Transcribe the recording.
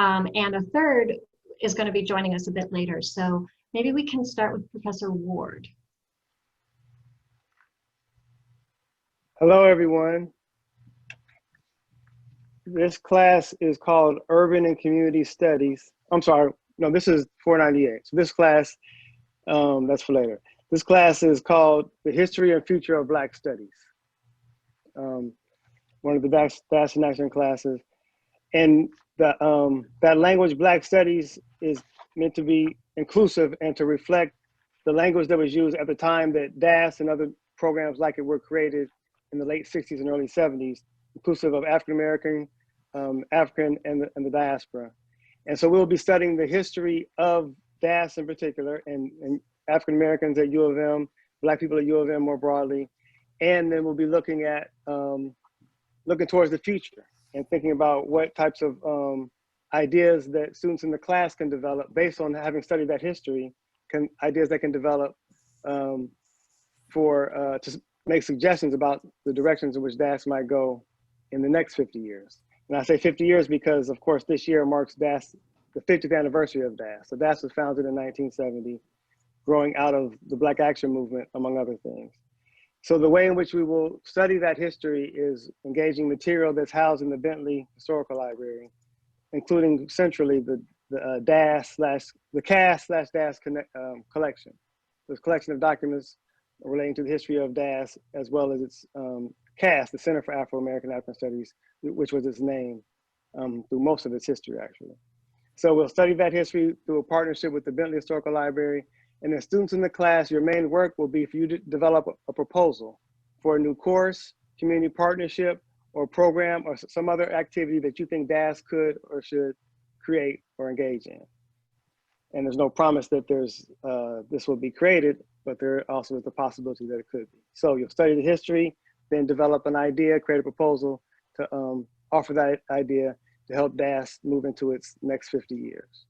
And a third is going to be joining us a bit later. So maybe we can start with Professor Ward. Hello, everyone. This class is called Urban and Community Studies. I'm sorry, no, this is 498. So this class, that's for later. This class is called The History and Future of Black Studies. One of the DAAS-In-Action classes. And that language, Black Studies, is meant to be inclusive and to reflect the language that was used at the time that DAAS and other programs like it were created in the late 60s and early 70s, inclusive of African-American, African, and the diaspora. And so we'll be studying the history of DAAS in particular, and African-Americans at U of M, Black people at U of M more broadly. And then we'll be looking at, looking towards the future and thinking about what types of ideas that students in the class can develop based on having studied that history, ideas that can develop to make suggestions about the directions in which DAAS might go in the next 50 years. And I say 50 years because, of course, this year marks DAAS, the 50th anniversary of DAAS. So DAAS was founded in 1970, growing out of the Black Action movement, among other things. So the way in which we will study that history is engaging material that's housed in the Bentley Historical Library, including centrally the CAS/DAAS collection. This collection of documents relating to the history of DAAS, as well as its CAS, the Center for Afro-American African Studies, which was its name through most of its history, actually. So we'll study that history through a partnership with the Bentley Historical Library. And the students in the class, your main work will be for you to develop a proposal for a new course, community partnership, or program, or some other activity that you think DAAS could or should create or engage in. And there's no promise that this will be created, but there also is the possibility that it could be. So you'll study the history, then develop an idea, create a proposal to offer that idea to help DAAS move into its next 50 years.